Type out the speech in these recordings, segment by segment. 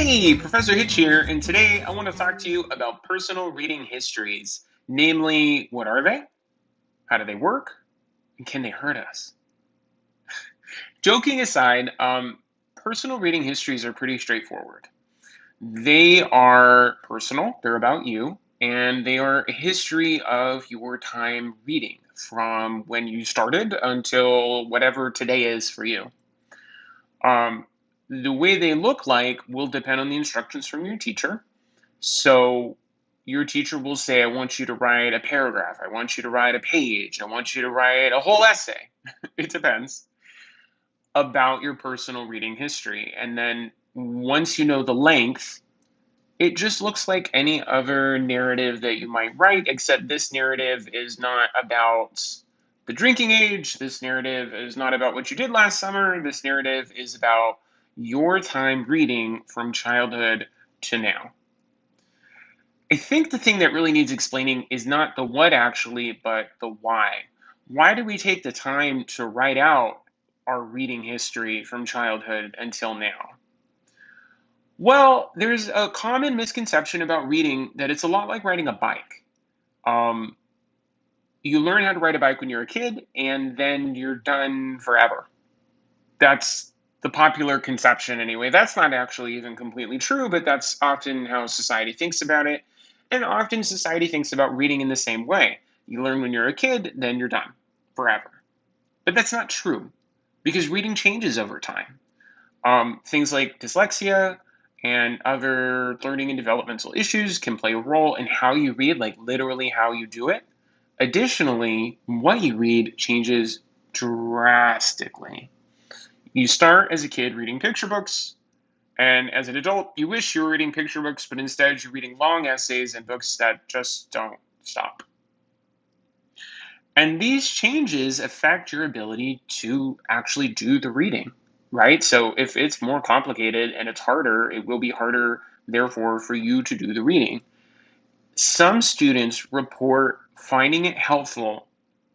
Hey, Professor Hitch here, and today I want to talk to you about personal reading histories. Namely, what are they? How do they work? And can they hurt us? Joking aside, personal reading histories are pretty straightforward. They are personal, they're about you, and they are a history of your time reading from when you started until whatever today is for you. Um, the way they look like will depend on the instructions from your teacher. So your teacher will say, I want you to write a paragraph, I want you to write a page, I want you to write a whole essay. It depends about your personal reading history. And then once you know the length, it just looks like any other narrative that you might write, except this narrative is not about the drinking age. This narrative is not about what you did last summer. This narrative is about your time reading from childhood to now. I think the thing that really needs explaining is not the what actually, but the why. Why do we take the time to write out our reading history from childhood until now? Well, there's a common misconception about reading that it's a lot like riding a bike. Um, you learn how to ride a bike when you're a kid, and then you're done forever. That's the popular conception anyway. That's not actually even completely true, but that's often how society thinks about it. And often society thinks about reading in the same way. You learn when you're a kid, then you're done forever. But that's not true because reading changes over time. Things like dyslexia and other learning and developmental issues can play a role in how you read, like literally how you do it. Additionally, what you read changes drastically. You start as a kid reading picture books, and as an adult, you wish you were reading picture books, but instead you're reading long essays and books that just don't stop. And these changes affect your ability to actually do the reading, right? So if it's more complicated and it's harder, it will be harder, therefore, for you to do the reading. Some students report finding it helpful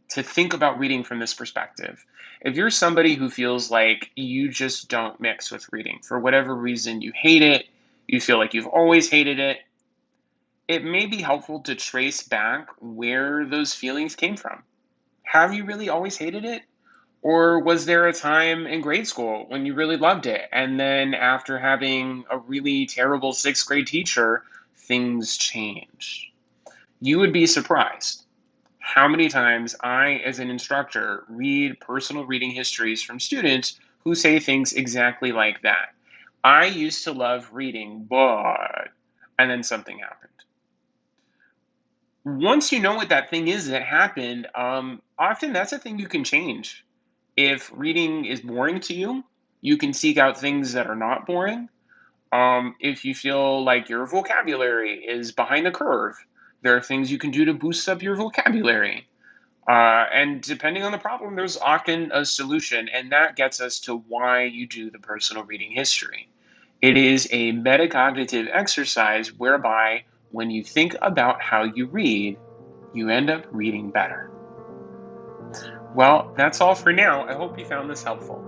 to think about reading from this perspective. If you're somebody who feels like you just don't mix with reading, for whatever reason, you hate it, you feel like you've always hated it, it may be helpful to trace back where those feelings came from. Have you really always hated it? Or was there a time in grade school when you really loved it? And then after having a really terrible sixth grade teacher, things changed. You would be surprised how many times I, as an instructor, read personal reading histories from students who say things exactly like that. I used to love reading, but, and then something happened. Once you know what that thing is that happened, often that's a thing you can change. If reading is boring to you, you can seek out things that are not boring. If you feel like your vocabulary is behind the curve, there are things you can do to boost up your vocabulary. And depending on the problem, there's often a solution, and that gets us to why you do the personal reading history. It is a metacognitive exercise whereby when you think about how you read, you end up reading better. Well, that's all for now. I hope you found this helpful.